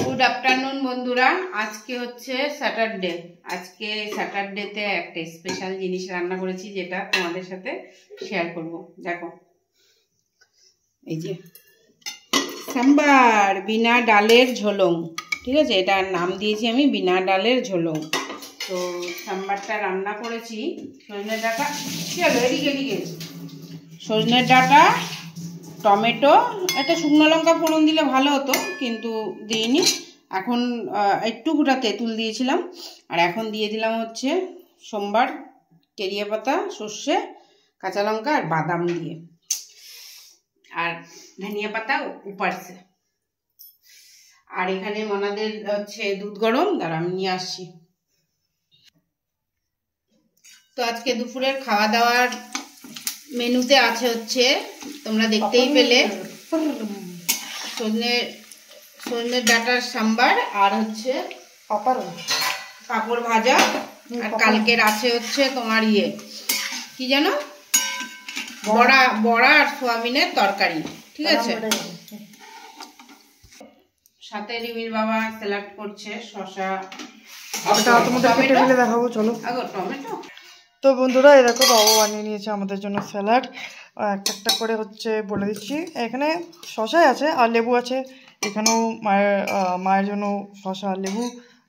Good afternoon বন্ধুরা, আজকে হচ্ছে স্যাটারডে। আজকে স্যাটারডেতে একটা স্পেশাল জিনিস রান্না করেছি, যেটা তোমাদের সাথে শেয়ার করব। দেখো, এই যে সাম্বার বিনা ডালের ঝোলং, ঠিক আছে, এটার নাম দিয়েছি আমি বিনা ডালের ঝোলং। তো সাম্বারটা রান্না করেছি সজনের ডাঁটা, চলো এদিকে সজনের ডাঁটা, টমেটো, একটা শুকনো লঙ্কা ফোড়ন দিলে ভালো হতো কিন্তু দিইনি। এখন একটু গোটা তেঁতুল দিয়েছিলাম, আর এখন দিয়ে দিলাম হচ্ছে সোমবার, কেরিয়া পাতা, সর্ষে, কাঁচা লঙ্কা আর বাদাম দিয়ে, আর ধনিয়া পাতা উপারছে। আর এখানে ওনাদের হচ্ছে দুধ গরম, দাঁড়া আমি নিয়ে আসছি। তো আজকে দুপুরের খাওয়া দাওয়ার মেনুতে আছে হচ্ছে, তোমরা দেখতেই পেলে, সজনের ডাঁটার সাম্বার, আর হচ্ছে পাঁপড় ভাজা, আর কালকের আছে হচ্ছে তোমার কি জানো, বড়া আর সোয়াবিনের তরকারি, ঠিক আছে। সাথে রিমির বাবা স্যালাড করছে, শসা, দেখাবো চলো। টমেটো। তো বন্ধুরা, এরকম বাবা বানিয়ে নিয়েছে আমাদের জন্য স্যালাড। একটা করে হচ্ছে বলে দিচ্ছি, এখানে শসা আছে আর লেবু আছে। এখানেও মায়ের জন্য শসা আর লেবু,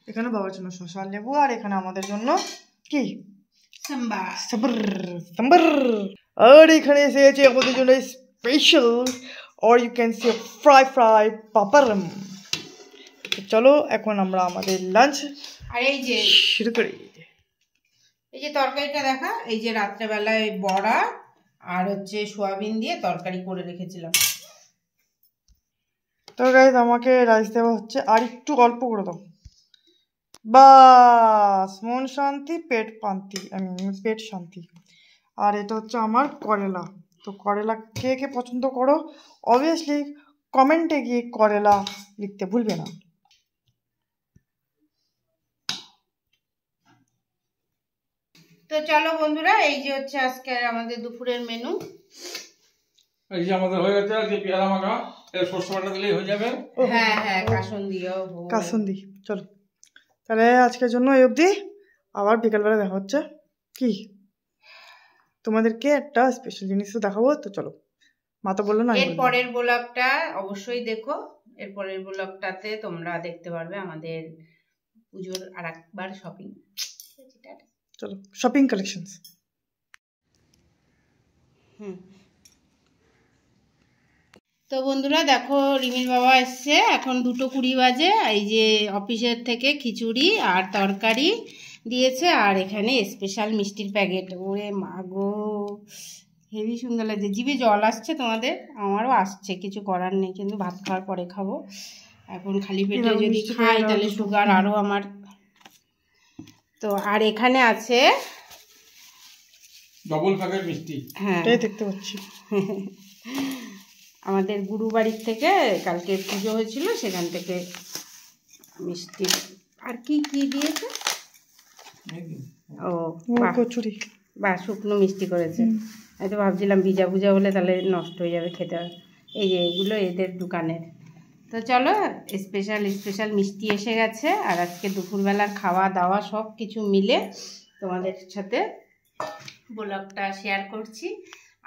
এখানে বাবার জন্য শসা আর লেবু, আর এখানে আমাদের জন্য কি সাম্বার। আর এখানে এসে আছে আমাদের জন্য special, or you can say fry papadam. চলো এখন আমরা আমাদের লাঞ্চ আর এই যে শুরু করি। এই যে তরকারিটা দেখা, এই যে রাত্রেবেলায় বড়া আর হচ্ছে সোয়াবিন দিয়ে তরকারি করে রেখেছিলাম। তো গাইস, আমাকে রাইস দেওয়া হচ্ছে, আর একটু অল্প করে দাও, বাস মন শান্তি, পেট শান্তি। আর এটা হচ্ছে আমার করেলা। তো করেলা কে কে পছন্দ করো, অবভিয়াসলি কমেন্টে গিয়ে করেলা লিখতে ভুলবে না। তো চলো বন্ধুরা, এই যে হচ্ছে আজকে আমাদের দুপুরের মেনু। এই যে আমাদের হয়ে গেছে আজকে পেয়ারা মাখা, এর সরষে বাটা দিলেই হয়ে যাবে। হ্যাঁ কাসুন্দি। চলো তাহলে আজকের জন্য এই অবধি, আবার বিকালবেলা দেখা হচ্ছে। কি তোমাদেরকে একটা স্পেশাল জিনিস তো দেখাবো, তো চলো। মা তো বললো না, এর পরের ব্লগটা অবশ্যই দেখো। এর পরের ব্লগটাতে তোমরা দেখতে পারবে আমাদের পুজোর আরেকবার শপিং। চলো, শপিং কালেকশনস। তো বন্ধুরা দেখো, রিমির বাবা এসছে, এখন 2:20 বাজে। এই যে অফিসের থেকে খিচুড়ি আর তরকারি দিয়েছে, আর এখানে স্পেশাল মিষ্টির প্যাকেট। ওরে মাগো, হেভি সুন্দর লাগছে, জিভে জল আসছে তোমাদের, আমারও আসছে, কিছু করার নেই, কিন্তু ভাত খাওয়ার পরে খাবো। এখন খালি পেটে যদি খাই তাহলে সুগার আরও আমার। তো আর এখানে আছে ডবল প্যাকেট মিষ্টি। হ্যাঁ, দেখতে পাচ্ছি। আমাদের গুরু বাড়ির থেকে কালকে পুজো হয়েছিল, সেখান থেকে মিষ্টি। আর কি কি দিয়েছে, ও কচুরি বা শুকনো মিষ্টি করেছে। আমি তো ভাবছিলাম ভিজা ভুজা হলে তাহলে নষ্ট হয়ে যাবে খেতে। এই যে এগুলো এদের দোকানের। তো চলো, স্পেশাল মিষ্টি এসে গেছে, আর আজকে দুপুরবেলার খাওয়া দাওয়া সব কিছু মিলে তোমাদের সাথে ব্লগটা শেয়ার করছি।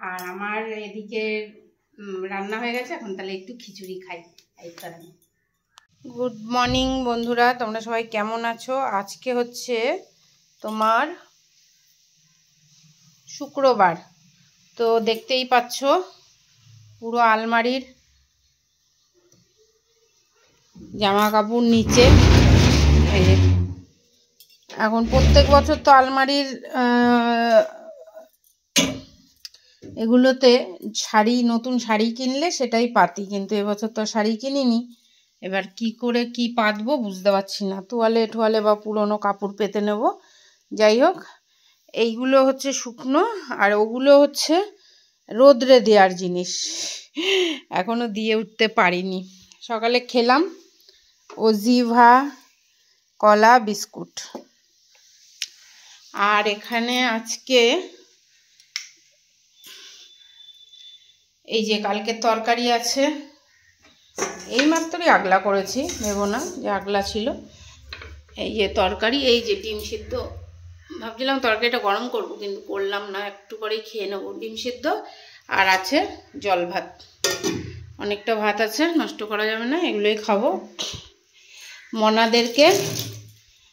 আর আমার এদিকে রান্না হয়ে গেছে, এখন তাহলে একটু খিচুড়ি খাই এই কারণে। গুড মর্নিং বন্ধুরা, তোমরা সবাই কেমন আছো? আজকে হচ্ছে তোমার শুক্রবার। তো দেখতেই পাচ্ছ পুরো আলমারির জামা কাপড় নিচে। এই যে এখন প্রত্যেক বছর তো আলমারির এগুলোতে শাড়ি, নতুন শাড়ি কিনলে সেটাই পাতি, কিন্তু এবছর তো শাড়ি কিনিনি। এবার কি করে কি পাতবো বুঝতে পারছি না, তোয়ালে বা পুরনো কাপড় পেতে নেব। যাই হোক, এইগুলো হচ্ছে শুকনো, আর ওগুলো হচ্ছে রোদ্রে দেওয়ার জিনিস, এখনো দিয়ে উঠতে পারিনি। সকালে খেলাম ওজিভা কলা বিস্কুট। আর এখানে আজকে এই যে কালকের তরকারি আছে, এই মাত্রই আগলা করেছি, ভেবো না যে আগলা ছিল। এই যে তরকারি, এই যে ডিম সিদ্ধ, ভাবছিলাম তরকারিটা গরম করব কিন্তু করলাম না, একটু পরেই খেয়ে নেবো। ডিম সিদ্ধ আর আছে জল ভাত, অনেকটা ভাত আছে, নষ্ট করা যাবে না, এগুলোই খাবো। মনাদেরকে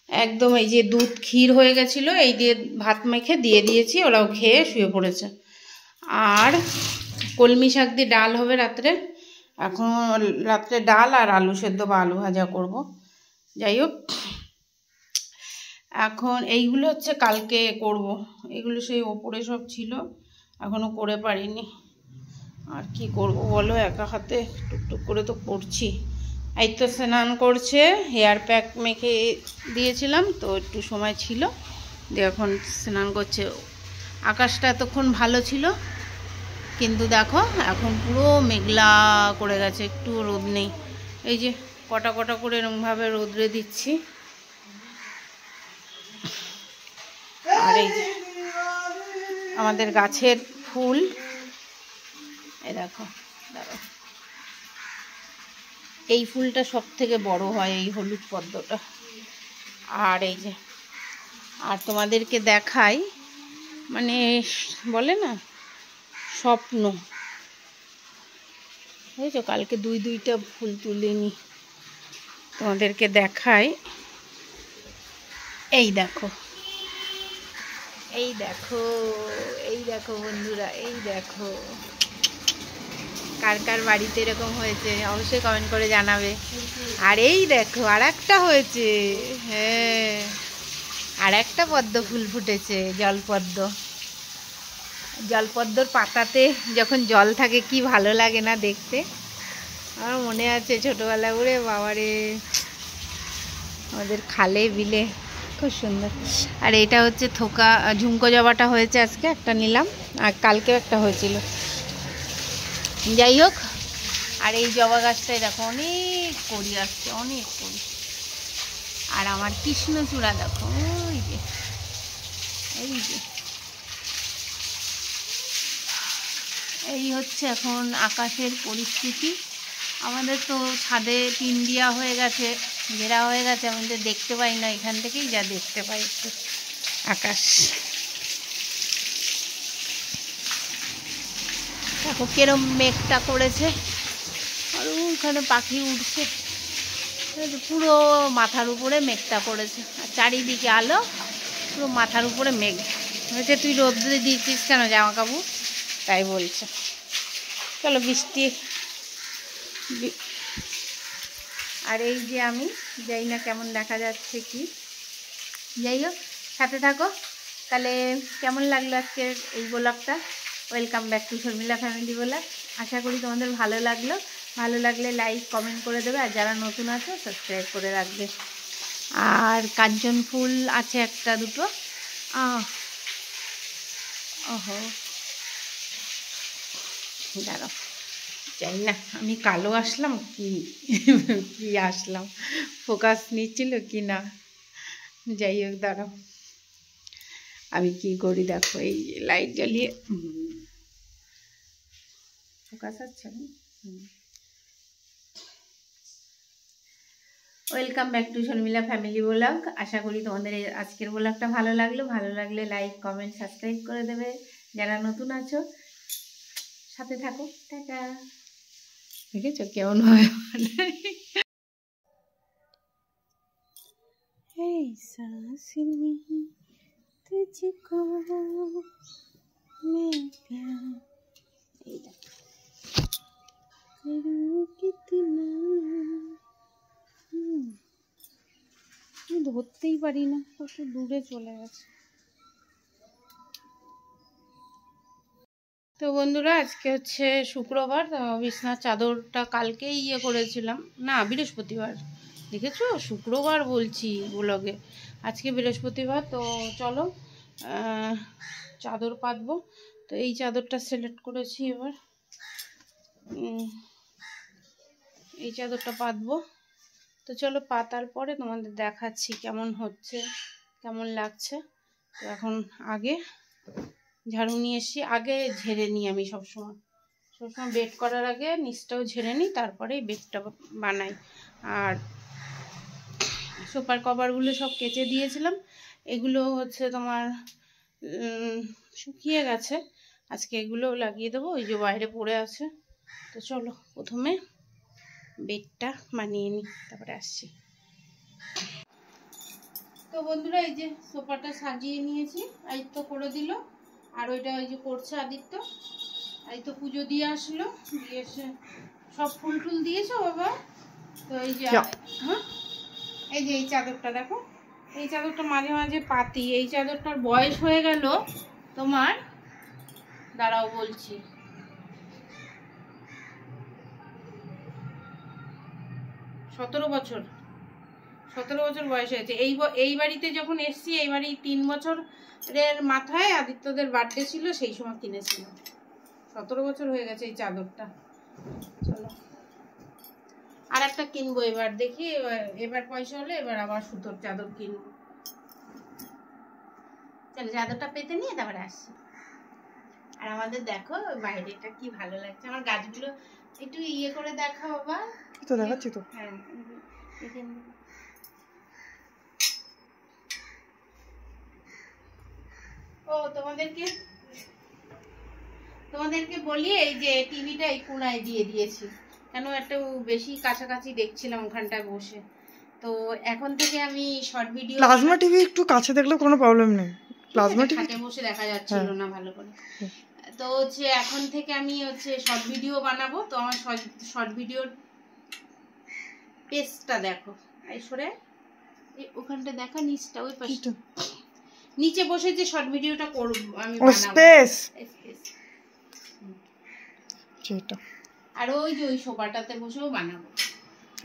একদম এই যে দুধ ক্ষীর হয়ে গেছিলো, এই দিয়ে ভাত মেখে দিয়ে দিয়েছি, ওরাও খেয়ে শুয়ে পড়েছে। আর কলমি শাক দিয়ে ডাল হবে রাত্রে, এখন রাত্রে ডাল আর আলু সেদ্ধ বা আলু ভাজা করব। যাই হোক, এখন এইগুলো হচ্ছে কালকে করব, এগুলো সেই ওপরে সব ছিল, এখনও করে পারিনি। আর কি করব বলো, একা হাতে টুকটুক করে তো করছি। এই তো স্নান করছে, হেয়ার প্যাক মেখে দিয়েছিলাম তো একটু সময় ছিল, দিয়ে এখন স্নান করছে। আকাশটা এতক্ষণ ভালো ছিল, কিন্তু দেখো এখন পুরো মেঘলা করে গেছে, একটু রোদ নেই। এই যে কটা কটা করে এরকমভাবে রোদ্রে দিচ্ছি। আর এই যে আমাদের গাছের ফুল, এই দেখো, এই ফুলটা সব থেকে বড় হয়, এই হলুদ পদ্মটা। আর এই যে, আর তোমাদেরকে দেখাই, মানে বলে না স্বপ্ন, বুঝেছো, কালকে দুইটা ফুল তুলিনি, তোমাদেরকে দেখাই। এই দেখো, এই দেখো, এই দেখো বন্ধুরা, এই দেখো, কার কার বাড়িতে এরকম হয়েছে অবশ্যই কমেন্ট করে জানাবে। আর এই দেখো আর একটা হয়েছে, হ্যাঁ, আর একটা পদ্ম ফুল ফুটেছে, জলপদ্ম। জলপদ্মর পাতাতে যখন জল থাকে কি ভালো লাগে না দেখতে। আমার মনে আছে ছোটবেলা, উড়ে বাবারে, আমাদের খালে বিলে খুব সুন্দর। আর এটা হচ্ছে থোকা ঝুমকো জবাটা হয়েছে, আজকে একটা নিলাম, আর কালকেও একটা হয়েছিল। যাই হোক, আর এই জবা গাছটায় দেখো অনেক কড়ি আসছে, অনেক কড়ি। আর আমার কৃষ্ণচূড়া দেখো, ওই যে, এই যে, এই হচ্ছে এখন আকাশের পরিস্থিতি। আমাদের তো ছাদে টিন দেওয়া হয়ে গেছে, ঘেরা হয়ে গেছে, আমাদের দেখতে পাই না, এখান থেকেই যা দেখতে পাই একটু আকাশ। দেখো কেরম মেঘটা করেছে, আর ওখানে পাখি উঠছে, পুরো মাথার উপরে মেঘটা করেছে, আর চারিদিকে আলো, পুরো মাথার উপরে মেঘ হয়েছে। তুই রোদ্রে দিয়েছিস কেন জামা কাপড়, তাই বলছে। চলো বৃষ্টি। আর এই যে আমি জানি না কেমন দেখা যাচ্ছে কি, যাই হোক সাথে থাকো। তাহলে কেমন লাগলো আজকের এই ব্লগটা? Welcome back to Sharmila family blog. আশা করি তোমাদের ভালো লাগলো, ভালো লাগলে লাইক কমেন্ট করে দেবে, আর যারা নতুন আছো সাবস্ক্রাইব করে রাখবে। আর কাঞ্চন ফুল আছে একটা দুটো, ওহো দাঁড়াও, জানি না আমি কালো আসলাম কি কি আসলাম, ফোকাস নিচ্ছিল কি না, যাই হোক দাঁড়াও আমি কি করি দেখো, এই লাইট জ্বালিয়ে ফোকাস আসছে। Welcome back to Sharmila family blog. আশা করি তোমাদের আজকের ব্লগটা ভালো লাগলো, ভালো লাগলে লাইক কমেন্ট সাবস্ক্রাইব করে দেবে, যারা নতুন আছো সাথে থাকো। টাটা। দেখেছো কেমন হয়? এই সাসনি তুঝকো मैं प्यार, এই দেখো करूं कितना, ধরতেই পারি না, কত দূরে চলে গেছে। তো বন্ধুরা আজকে হচ্ছে শুক্রবার, বিছনার চাদরটা কালকেই করেছিলাম, না বৃহস্পতিবার, দেখেছো শুক্রবার বলছি ব্লগে, আজকে বৃহস্পতিবার। তো চলো চাদর পাতবো। তো এই চাদরটা সিলেক্ট করেছি, এবার এই চাদরটা পাতবো। তো চলো পাতার পরে তোমাদের দেখাচ্ছি কেমন হচ্ছে, কেমন লাগছে। তো এখন আগে ঝাড়ু নিয়ে এসছি, আগে ঝেড়ে নিই আমি সবসময়, সবসময় বেড করার আগে নিচটাও ঝেড়ে নিই, তারপরেই বেডটা বানাই। আর সোফার কভারগুলো সব কেচে দিয়েছিলাম, এগুলো হচ্ছে তোমার শুকিয়ে গেছে, আজকে এগুলোও লাগিয়ে দেবো, ওই যে বাইরে পড়ে আছে। তো চলো প্রথমে বেডটা বানিয়ে নিই, তারপরে আসছি। তো বন্ধুরা এই যে সোফাটা সাজিয়ে নিয়েছি, আদিত্য করে দিল, আর ওইটা ওই যে করছে আদিত্য। আদিত্য পুজো দিয়ে আসলো, দিয়ে এসে সব ফুল টুল দিয়েছো বাবা? তো এই যে হ্যাঁ, এই যে এই চাদরটা দেখো, এই চাদরটা মাঝে মাঝে পাতি, এই চাদরটার বয়স হয়ে গেল তোমার, দাঁড়াও বলছি, 17 বছর, 17 বছর বয়স হয়েছে। এই বাড়িতে যখন এসছি, এই বাড়ি 3 বছরের মাথায় আদিত্যদের বার্থডে ছিল, সেই সময় কিনেছিল। 17 বছর হয়ে গেছে এই চাদরটা। চলো আর একটা কিনবো এবার, দেখি এবার পয়সা হলে এবার আবার সুতোর চাদর কিনবো। চলো চাদরটা পেতে নিয়ে তারপরে আসছি। আর আমাদের দেখো বাইরেটা কি ভালো লাগছে, আমার গাছগুলো একটু ইয়ে করে দেখা বাবা। তো দেখাচ্ছি তো। হ্যাঁ ও তোমাদেরকে বলি, এই যে টিভিটা এই কোণায় দিয়ে দিয়েছি, কেন একটু বেশি কাছাকাছি দেখছিলাম ওখানটায় বসে। তো এখন থেকে আমি শর্ট ভিডিও, প্লাজমা টিভি একটু কাছে দেখলে কোনো প্রবলেম নেই, প্লাজমা টিভি খাটে বসে দেখা যাচ্ছিল না ভালো করে। তো হচ্ছে এখন থেকে আমি হচ্ছে শর্ট ভিডিও বানাবো। তো আমার শর্ট ভিডিওর পেজটা দেখো, এই সরে ওখানটা দেখা, নিচটা ওই পাশে নিচে বসে যে শর্ট ভিডিওটা করব আমি বানাবো, স্পেস যেটা, আর ওই যে ওই সোফাটাতে বসেও বানাবো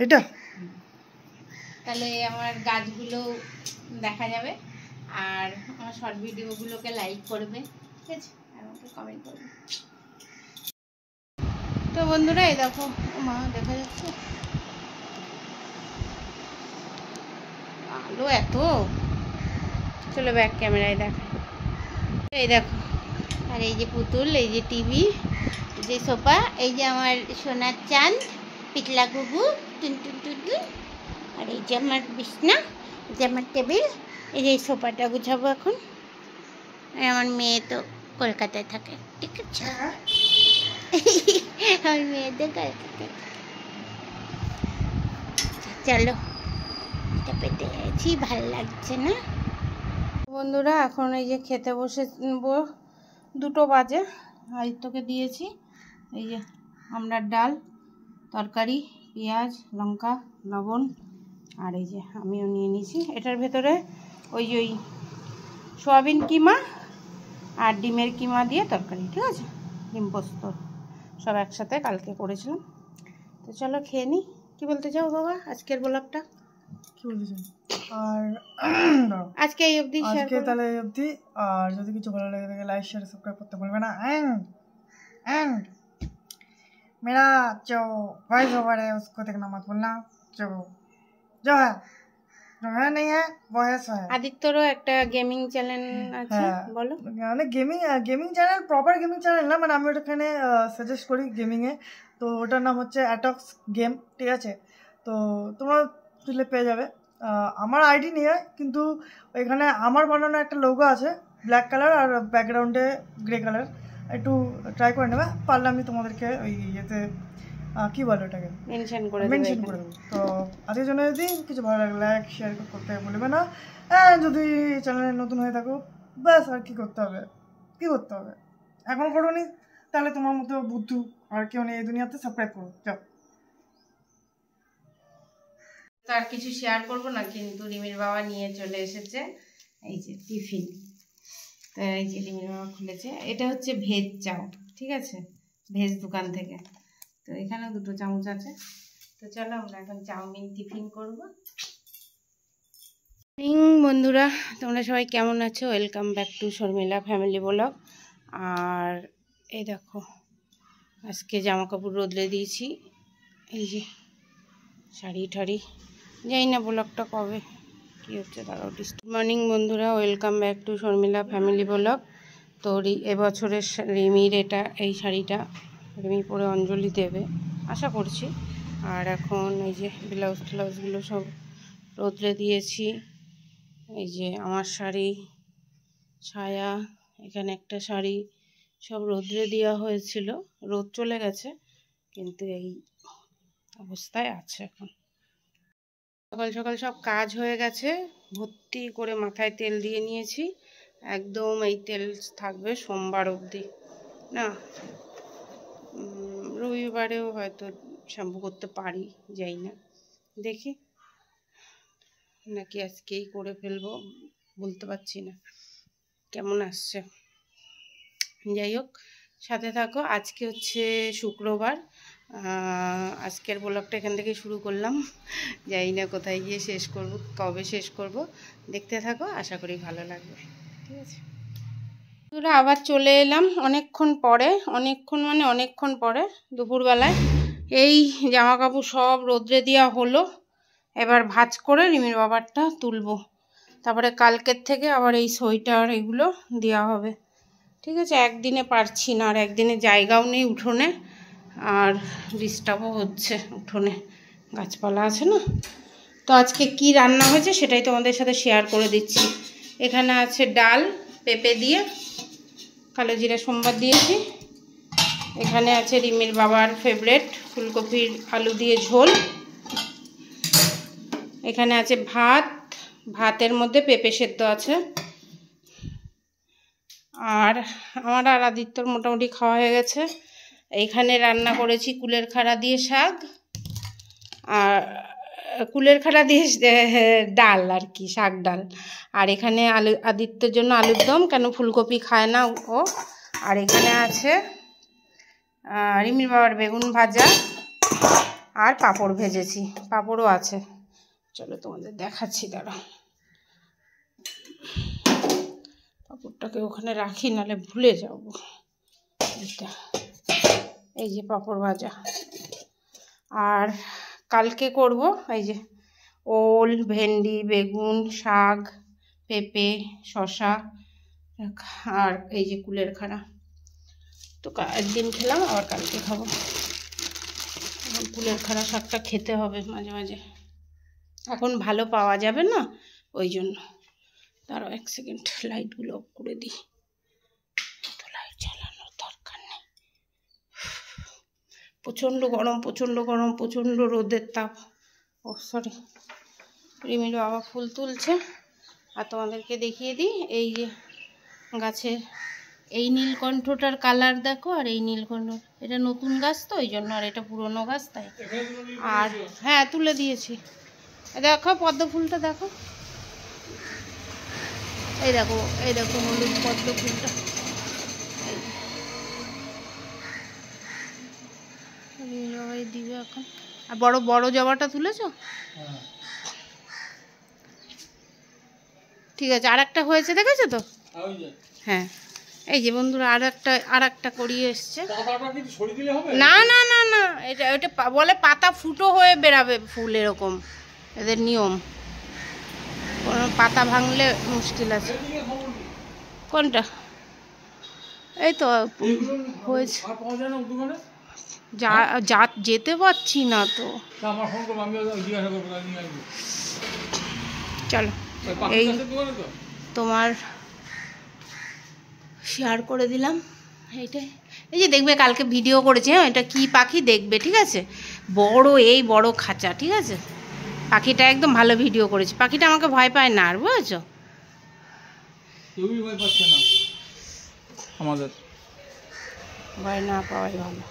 এটা। তাহলে আমার গাছগুলো দেখা যাবে, আর আমার শর্ট ভিডিওগুলোকে লাইক করবে, ঠিক আছে, আর আমাকে কমেন্ট করবে। তো বন্ধুরা এই দেখো, মা দেখা যাচ্ছে আলো এত, চলো ব্যাক ক্যামেরায় দেখা। এই দেখো, আর এই যে পুতুল, এই যে টিভি, এই যে সোফা, এই যে আমার সোনার চাঁদ পিতলা গুগু টুন টুন টুন টুন, আর এই যে আমার বিছনা, এই যে আমার টেবিল, এই যে সোফাটা গুছাবো এখন। আর আমার মেয়ে তো কলকাতায় থাকে, ঠিক আছে, আমার মেয়ে তো কলকাতায়। চলো এটা পেতে গেছি, ভালো লাগছে না বন্ধুরা। এখন এই যে খেতে বসে 2টো বাজে, আদিত্যকে দিয়েছি এই যে আমরা ডাল, তরকারি, পেঁয়াজ, লঙ্কা, লবণ, আর এই যে আমিও নিয়ে নিয়েছি। এটার ভেতরে ওই যে ওই সয়াবিন কিমা আর ডিমের কিমা দিয়ে তরকারি, ঠিক আছে, ডিম পোস্ত সব একসাথে কালকে করেছিলাম। তো চলো খেয়ে নিই। কি বলতে চাও বাবা আজকের ব্লগটা? কি বলতে চাই? আর আজকে এই অবধি শেয়ার আজকে তাহলে এই অবধি। আর যদি কিছু ভালো লাগে থাকে লাইক শেয়ার সাবস্ক্রাইব করতে ভুলবে না। एंड मेरा जो वॉइस ओवर है उसको देखना मत भूलना, जो है नहीं है वो है सो है। আদিত্যরও একটা গেমিং চ্যানেল আছে, বলো। মানে gaming channel, proper gaming channel না, মানে আমি ওখানে সাজেস্ট করি গেমিংয়ে। তো ওটার নাম হচ্ছে অ্যাটক্স গেম, ঠিক আছে। তো তোমরা তুলে পেয়ে যাবে। আমার আইডি নিয়ে, কিন্তু ওইখানে আমার বানানো একটা লোগো আছে ব্ল্যাক কালার, আর ব্যাকগ্রাউন্ডে গ্রে কালার। একটু ট্রাই করে নেবে, পারলে আমি তোমাদেরকে ওই ইয়েতে কী বলো ওটাকে মেনশন করে দেবো। তো আজকের জন্য যদি কিছু ভালো লাগে লাইক শেয়ার করতে ভুলবে না। যদি চ্যানেলে নতুন হয়ে থাকো, ব্যাস আর কী করতে হবে এখন করো নি, তাহলে তোমার মতো বুদ্ধু আর কেউ নেই এই দুনিয়াতে, সাবস্ক্রাইব করো, যাও। তো আর কিছু শেয়ার করবো না, কিন্তু রিমির বাবা নিয়ে চলে এসেছে এই যে টিফিন। তো এই যে রিমির বাবা খুলেছে, এটা হচ্ছে ভেজ চাউ, ঠিক আছে, ভেজ দোকান থেকে। তো এখানেও 2টো চামচ আছে। তো চলো আমরা এখন চাউমিন টিফিন করবো। বন্ধুরা তোমরা সবাই কেমন আছো? Welcome back to Sharmila family blog. আর এই দেখো আজকে জামা কাপড় রোদলে দিয়েছি, এই যে শাড়ি ঠাড়ি, যাই না ব্লগটা কবে কী হচ্ছে তারাও গুড মর্নিং বন্ধুরা, welcome back to Sharmila family blog. তো এবছরের রিমির এই শাড়িটা রিমি পরে অঞ্জলি দেবে আশা করছি। আর এখন এই যে ব্লাউজ ট্লাউজগুলো সব রোদ্রে দিয়েছি। এই যে আমার শাড়ি, ছায়া, এখানে একটা শাড়ি সব রোদ্রে দেওয়া হয়েছিল, রোদ চলে গেছে কিন্তু এই অবস্থায় আছে। এখন সকাল সকাল সব কাজ হয়ে গেছে, ভর্তি করে মাথায় তেল দিয়ে নিয়েছি, একদম এই তেল থাকবে সোমবার অবধি। না রবিবারেও হয়তো শ্যাম্পু করতে পারি, যাই না, দেখি নাকি আজকেই করে ফেলবো, বলতে পারছি না কেমন আসছে। যাই হোক, সাথে থাকো। আজকে হচ্ছে শুক্রবার, আজকের ব্লগটা এখান থেকে শুরু করলাম, জানি না কোথায় গিয়ে শেষ করব, কবে শেষ করব, দেখতে থাকো, আশা করি ভালো লাগবে। ঠিক আছে, তোরা আবার চলে এলাম অনেকক্ষণ পরে দুপুরবেলায়। এই জামা কাপড় সব রোদ্রে দেওয়া হলো, এবার ভাঁজ করে রিমির বাবারটা তুলবো, তারপরে কালকের থেকে আবার এই সোয়েটার এগুলো দেওয়া হবে। ঠিক আছে, একদিনে পারছি না, আর একদিনে জায়গাও নেই উঠোনে, আর ডিস্টার্বও হচ্ছে, উঠোনে গাছপালা আছে না। তো আজকে কি রান্না হয়েছে সেটাই তোমাদের সাথে শেয়ার করে দিচ্ছি। এখানে আছে ডাল পেঁপে দিয়ে, কালো জিরা সোমবার দিয়েছি। এখানে আছে রিমির বাবার ফেভারিট ফুলকপির আলু দিয়ে ঝোল। এখানে আছে ভাত, ভাতের মধ্যে পেঁপে সেদ্ধ আছে। আর আমার আর আদিত্যর মোটামুটি খাওয়া হয়ে গেছে। এইখানে রান্না করেছি কুলের খাড়া দিয়ে শাক, আর কুলের খাড়া দিয়ে ডাল আর কি, শাক ডাল। আর এখানে আদিত্যের জন্য আলুর দম, কেন ফুলকপি খায় না ও। আর এখানে আছে রিমির বাবার বেগুন ভাজা, আর পাঁপড় ভেজেছি, পাঁপড়ও আছে। চলো তোমাদের দেখাচ্ছি, দাঁড়াও, পাঁপড়টাকে ওখানে রাখি, নাহলে ভুলে যাব। এই যে পাঁপড় ভাজা। আর কালকে করব এই যে ওল, ভেন্ডি, বেগুন, শাক, পেঁপে, শসা, আর এই যে কুলের খাড়া। তো একদিন খেলাম, আবার কালকে খাবো। কুলের খাড়া শাকটা খেতে হবে মাঝে মাঝে, এখন ভালো পাওয়া যাবে না, ওই জন্য। তারও এক সেকেন্ড লাইটগুলো অফ করে দিই, তো লাইট জ্বালানোর দরকার নেই। প্রচণ্ড গরম, প্রচণ্ড রোদের তাপ। ও সরি, রিমির বাবা ফুল তুলছে। আর তোমাদেরকে দেখিয়ে দিই, এই যে গাছের এই নীলকণ্ঠটার কালার দেখো, আর এই নীলকণ্ঠ, এটা নতুন গাছ তো ওই জন্য, আর এটা পুরনো গাছ তাই। আর হ্যাঁ, তুলে দিয়েছি। দেখো পদ্ম ফুলটা দেখো, এই দেখো হলুদ পদ্ম ফুলটা। দিবে এখন। আর বড় জবাটা তুলেছো? ঠিক আছে, আর একটা হয়েছে, দেখেছো তো? হ্যাঁ, এই যে বন্ধুরা আর একটা করিয়ে এসছে। না না না না, এটা বলে পাতা ফুটো হয়ে বেরাবে ফুল, এরকম এদের নিয়ম। কোনো পাতা ভাঙলে মুশকিল আছে। কোনটা? এই তো হয়েছে, যেতে পারছি না তো। চলো, এই তোমার শেয়ার করে দিলাম এইটাই। এই যে দেখবে কালকে ভিডিও করেছি, হ্যাঁ, এটা কি পাখি দেখবে, ঠিক আছে? বড় খাঁচা, ঠিক আছে? পাখিটা একদম ভালো ভিডিও করেছি, পাখিটা আমাকে ভয় পায় না, আর বুঝেছো? আমাদের ভয় না পাওয়াই ভালো।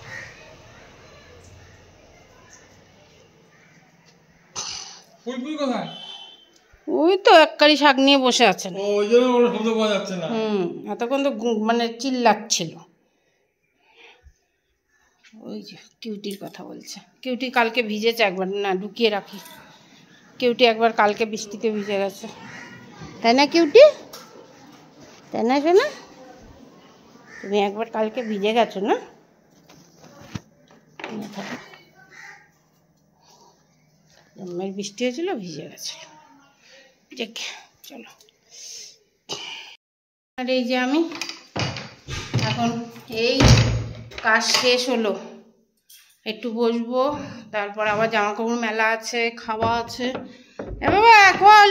ওই তো এককারি শাক নিয়ে বসে আছেন, এতক্ষণ তো মানে চিল্লাচ্ছিল। ওই যে কিউটির কথা বলছে, কিউটি কালকে ভিজেছে একবার, না ঢুকিয়ে রাখি। কিউটি একবার কালকে বৃষ্টিতে ভিজে গেছে, তাই না কিউটি? তাই না শোনা? তুমি একবার কালকে ভিজে গেছো না? জন্মের বৃষ্টি হয়েছিল, ভিজে গেছিল। ঠিক, চলো। আর এই যে আমি এখন এই কাজ শেষ হলো, একটু বসবো, তারপর আবার জামা কাপড় মেলা আছে, খাওয়া আছে। বাবা এখন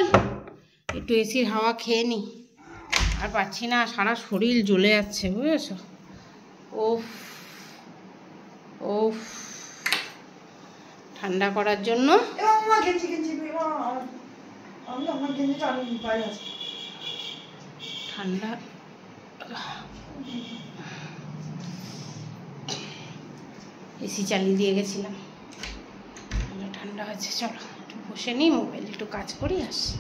একটু এসির হাওয়া খেয়ে নি, আর পাচ্ছি না, সারা শরীর জ্বলে যাচ্ছে বুঝেছো। ওফ ওফ, ঠান্ডা করার জন্য ঠান্ডা এসি চালিয়ে দিয়ে গেছিলাম, ঠান্ডা হয়েছে। চলো একটু বসে নিই, মোবাইল একটু কাজ করি, আসি।